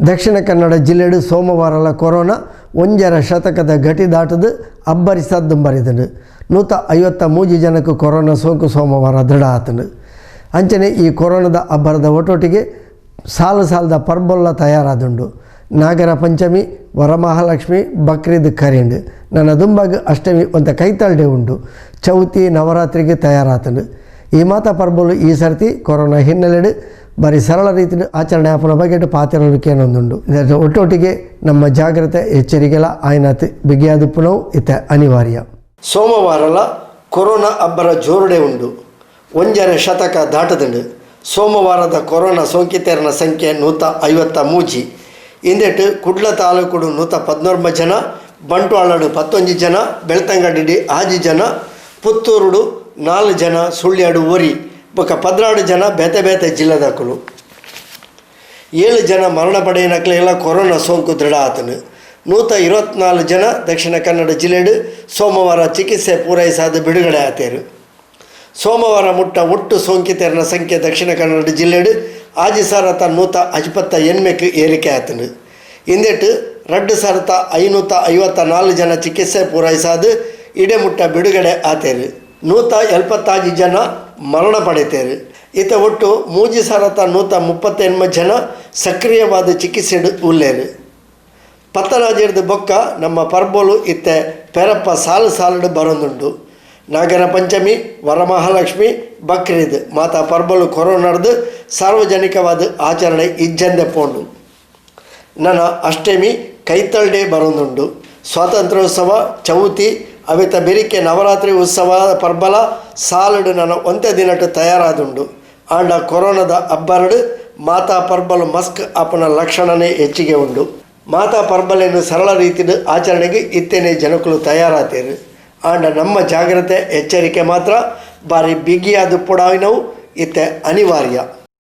ದಕ್ಷಿಣ ಕನ್ನಡ ಜಿಲ್ಲೆಡು ಸೋಮವಾರ ಕೊರೋನಾ 1 ಶತಕದ ಗಟಿ ದಾಟದು ಅಬ್ಬರಿಸದ್ದು ಬರಿದನು. 153 ಜನಕ್ಕೆ ಕೊರೋನಾ ಸೋಂಕು ಸೋಮವಾರ ದೃಢ ಆತನು. ಅಂಚನೆ ಈ ಕೊರೋನಾದ ಅಬ್ಬರದ ಒಟ್ಟೊಟ್ಟಿಗೆ ಸಾಲದ ಪರ್ಬೊಲ್ಲ ತಯಾರಾದುಂಡು. ನಾಗರ ಪಂಚಮಿ, ವರಮಹಾಲಕ್ಷ್ಮಿ, ಬಕ್ರೀದ್ ಕರಿಂಡು, ನನ್ನ ದುಂಬಾಗ ಅಷ್ಟಮಿ ಒಂದು ಕೈತಲ್ಡೆ ಉಂಡು. ಚೌತಿ ನವರಾತ್ರಿಗೆ ತಯಾರಾತನು. ಈ ಮಾತ ಪರ್ಬೊಲು ಈ ಸರ್ತಿ ಕೊರೋನಾ ಹಿನ್ನೆಲೆಡು ಬರೀ ಸರಳ ರೀತಿಯ ಆಚರಣೆ ಆಪನ ಬಗ್ಗೆ ಪಾತಿರಲಿಕ್ಕೆ ಏನೊಂದುಂಡು. ಇದರ ಒಟ್ಟೊಟ್ಟಿಗೆ ನಮ್ಮ ಜಾಗ್ರತೆ ಎಚ್ಚರಿಕೆಲ್ಲ ಆಯ್ನಾತ್ ಬಿಗಿಯಾದುಪ್ಪುನವು ಇತ್ತ ಅನಿವಾರ್ಯ. ಸೋಮವಾರಲ ಕೊರೋನಾ ಅಬ್ಬರ ಜೋರುಡೆ ಉಂಡು. 1 ಶತಕ ದಾಟದುಂಡು. ಸೋಮವಾರದ ಕೊರೋನಾ ಸೋಂಕಿತರ ಸಂಖ್ಯೆ 153. ಇಂದೆಟ್ಟು ಕುಡ್ಲ ತಾಲೂಕುಡು 114 ಜನ, ಬಂಟ್ವಾಳಡು 11 ಜನ, ಬೆಳ್ತಂಗಡಿ 6 ಜನ, ಪುತ್ತೂರುಡು 4 ಜನ, ಸುಳ್ಯಾಡು 1 ಬೊಕ್ಕ 16 ಜನ ಬೇತೆ ಬೇತೆ ಜಿಲ್ಲೆದಕ್ಕಲು. 7 ಜನ ಮರಣ ಪಡೆಯನಕ್ಲೆಲ್ಲ ಕೊರೋನಾ ಸೋಂಕು ದೃಢ ಆತನು. 124 ಜನ ದಕ್ಷಿಣ ಕನ್ನಡ ಜಿಲ್ಲೆಡು ಸೋಮವಾರ ಚಿಕಿತ್ಸೆ ಪೂರೈಸಾದ ಬಿಡುಗಡೆ ಆತೇರು. ಸೋಮವಾರ ಮುಟ್ಟ ಒಟ್ಟು ಸೋಂಕಿತರ ಸಂಖ್ಯೆ ದಕ್ಷಿಣ ಕನ್ನಡ ಜಿಲ್ಲೆಡು 1,158 ಏರಿಕೆ ಆತನು. ಇಂದೆಟ್ಟು 2,554 ಜನ ಚಿಕಿತ್ಸೆ ಪೂರೈಸಾದು ಇಡೆಮುಟ್ಟ ಬಿಡುಗಡೆ ಆತೇರು. 175 ಜನ ಮರಣ ಪಡೆತೇರು. ಈತ ಒಟ್ಟು 3,138 ಜನ ಸಕ್ರಿಯವಾದ ಚಿಕಿತ್ಸೆ ಉಳ್ಳೇರು. ಪತ್ತನಾಜಿಡ್ದು ಬೊಕ್ಕ ನಮ್ಮ ಪರ್ಬೋಲು ಇತ್ತೆ ಪೆರಪ್ಪ ಸಾಲು ಬರೊಂದುಂಡು. ನಾಗರ ಪಂಚಮಿ, ವರಮಹಾಲಕ್ಷ್ಮಿ, ಬಕ್ರೀದ್ ಮಾತಾ ಪರ್ಬೋಲು ಕೊರೋನಾಡ್ದು ಸಾರ್ವಜನಿಕವಾದ ಆಚರಣೆ ಇಜ್ಜಂದೆ ಪೋಂಡು. ನನ್ನ ಅಷ್ಟಮಿ ಕೈತಲ್ ಡೇ ಬರೊಂದುಂಡು. ಸ್ವಾತಂತ್ರ್ಯೋತ್ಸವ, ಚೌತಿ ಅವಿತ ಬೆರಿಕೆ ನವರಾತ್ರಿ ಉತ್ಸವ ಪರ್ಬಲ ಸಾಲಡು ನನ್ನ ಒಂದೇ ದಿನಟ್ಟು ತಯಾರಾದುಂಡು. ಆಂಡ ಕೊರೋನಾದ ಅಬ್ಬರಡು ಮಾತಾ ಪರ್ಬಲು ಮಸ್ಕ್ ಅಪ್ಪನ ಲಕ್ಷಣನೇ ಹೆಚ್ಚಿಗೆ ಉಂಡು. ಮಾತಾ ಪರ್ಬಲೆಯನ್ನು ಸರಳ ರೀತಿಯ ಆಚರಣೆಗೆ ಇತ್ತೇನೆ ಜನಕಲು ತಯಾರಾತೇರು. ಆಂಡ ನಮ್ಮ ಜಾಗ್ರತೆ ಎಚ್ಚರಿಕೆ ಮಾತ್ರ ಬಾರಿ ಬಿಗಿಯಾದ ಪುಡಾವಿನವು ಇತ್ತೆ ಅನಿವಾರ್ಯ.